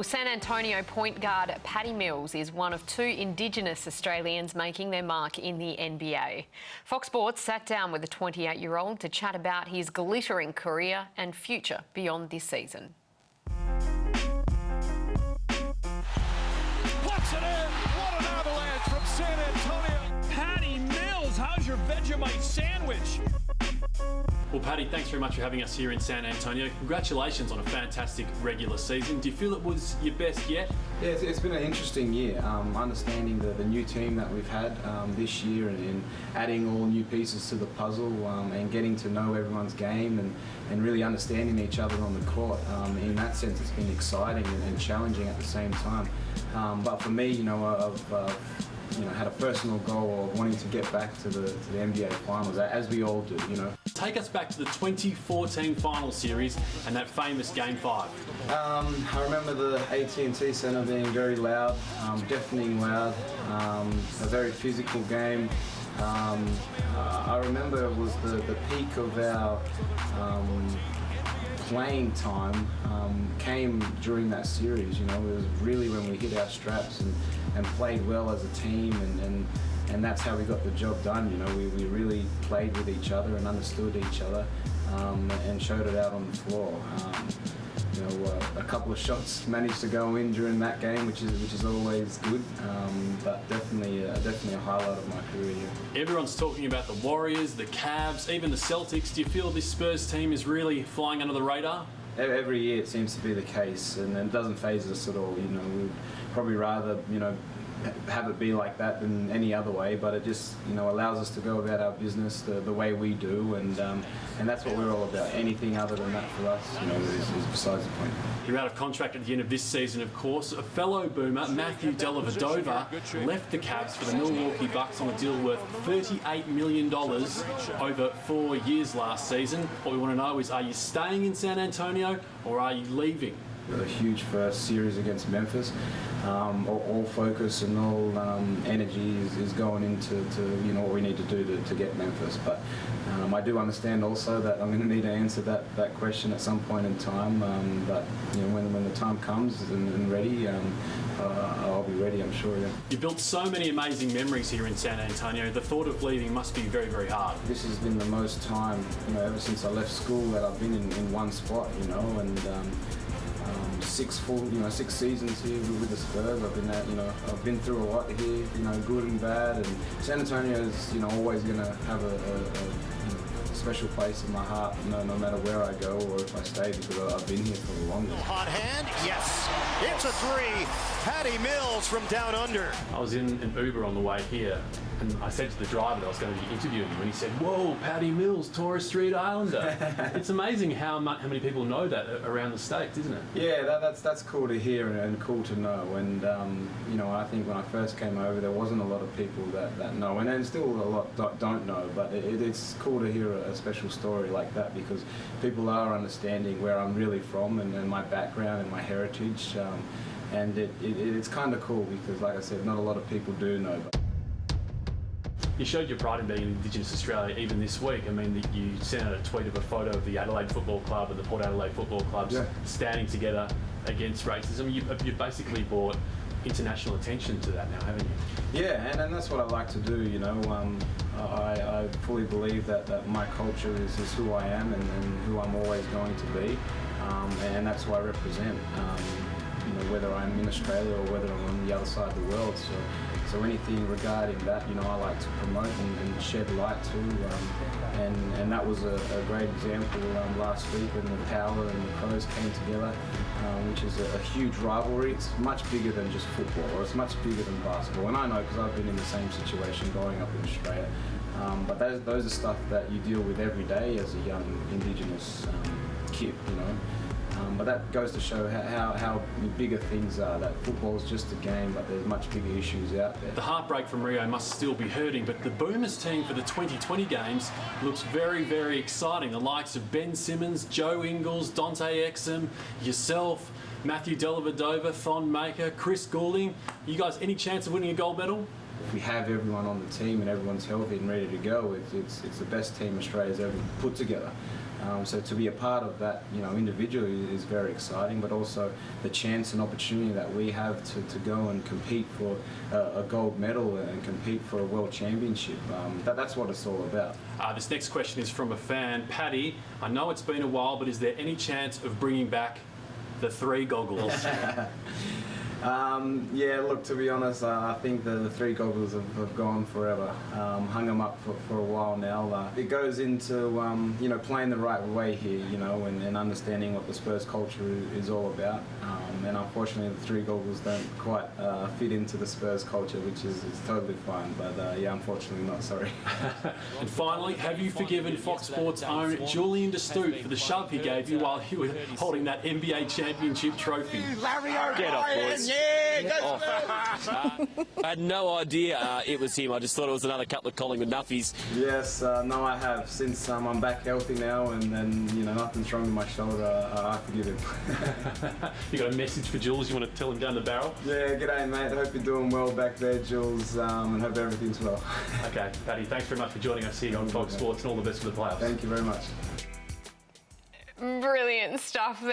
San Antonio point guard Patty Mills is one of two Indigenous Australians making their mark in the NBA. Fox Sports sat down with the 28-year-old to chat about his glittering career and future beyond this season. Puts it in! What an avalanche from San Antonio! Patty Mills, how's your Vegemite sandwich? Well, Paddy, thanks very much for having us here in San Antonio. Congratulations on a fantastic regular season. Do you feel it was your best yet? Yeah, it's been an interesting year. Understanding the new team that we've had this year and adding all new pieces to the puzzle and getting to know everyone's game and really understanding each other on the court. In that sense, it's been exciting and challenging at the same time. But for me, I've had a personal goal of wanting to get back to the NBA Finals, as we all do, Take us back to the 2014 final series and that famous Game 5. I remember the AT&T Centre being very loud, deafening loud, a very physical game. I remember it was the peak of our playing time came during that series. It was really when we hit our straps and played well as a team, and that's how we got the job done. We really played with each other and understood each other and showed it out on the floor. A couple of shots managed to go in during that game, which is always good, but definitely a highlight of my career here. Everyone's talking about the Warriors, the Cavs, even the Celtics. Do you feel this Spurs team is really flying under the radar? Every year it seems to be the case, and it doesn't faze us at all. We'd probably rather have it be like that than any other way, but it just allows us to go about our business the way we do, and that's what we're all about. Anything other than that for us is besides the point. You're out of contract at the end of this season, of course. A fellow Boomer, Matthew Dellavedova, left the Cavs for the Milwaukee Bucks on a deal worth $38 million over 4 years last season. What we want to know is, are you staying in San Antonio or are you leaving? A huge first series against Memphis. All focus and all energy is going into what we need to do to get Memphis. But I do understand also that I'm going to need to answer that question at some point in time. But when the time comes and ready, I'll be ready, I'm sure. Yeah. You built so many amazing memories here in San Antonio. The thought of leaving must be very, very hard. This has been the most time, ever since I left school, that I've been in one spot, and 6 seasons here with the Spurs. I've been through a lot here, good and bad, and San Antonio is, always going to have a special place in my heart, no matter where I go or if I stay, because I've been here for the longest. Hot hand, yes, it's a three. Patty Mills from down under. I was in an Uber on the way here, and I said to the driver that I was going to be interviewing him, and he said, "Whoa, Patty Mills, Torres Strait Islander." It's amazing how many people know that around the States, isn't it? Yeah, that's cool to hear and cool to know. And I think when I first came over, there wasn't a lot of people that know, and then still a lot don't know. But it's cool to hear a special story like that, because people are understanding where I'm really from and my background and my heritage. And it's kind of cool because, like I said, not a lot of people do know. You showed your pride in being an Indigenous Australia even this week. That you sent out a tweet of a photo of the Adelaide Football Club and the Port Adelaide Football Clubs standing together against racism. You've basically brought international attention to that now, haven't you? Yeah, and that's what I like to do. I fully believe that my culture is who I am and who I'm always going to be, and that's who I represent. Whether I'm in Australia or whether I'm on the other side of the world. So anything regarding that, I like to promote and shed light to, and that was a great example last week when the Power and the Crows came together, which is a huge rivalry. It's much bigger than just football, or it's much bigger than basketball, and I know because I've been in the same situation growing up in Australia. But those are stuff that you deal with every day as a young Indigenous kid, But that goes to show how bigger things are, that football's just a game, but there's much bigger issues out there. The heartbreak from Rio must still be hurting, but the Boomers team for the 2020 games looks very, very exciting. The likes of Ben Simmons, Joe Ingles, Dante Exum, yourself, Matthew Dellavedova, Thon Maker, Chris Goulding. You guys, any chance of winning a gold medal? If we have everyone on the team and everyone's healthy and ready to go, it's the best team Australia's ever put together. So to be a part of that, individually is very exciting, but also the chance and opportunity that we have to go and compete for a gold medal and compete for a world championship. That's what it's all about. This next question is from a fan. Paddy, I know it's been a while, but is there any chance of bringing back the 3 goggles? Yeah, look, to be honest, I think the 3 goggles have gone forever. Hung them up for a while now. It goes into, playing the right way here, and understanding what the Spurs culture is all about. And unfortunately, the 3 goggles don't quite fit into the Spurs culture, which is totally fine. But yeah, unfortunately not, sorry. And finally, have you forgiven Fox Sports' own Julian DeStoop for the shove he gave you while you were holding that NBA championship trophy? Get off, boys. I had no idea it was him. I just thought it was another couple of Collingwood nuffies. Yes, no, I have. Since I'm back healthy now and nothing's wrong with my shoulder, I forgive him. You got a message for Jules? You want to tell him down the barrel? Yeah, g'day, mate. Hope you're doing well back there, Jules, and hope everything's well. Okay, Paddy, thanks very much for joining us here on Fox Sports, and all the best for the playoffs. Thank you very much. Brilliant stuff there.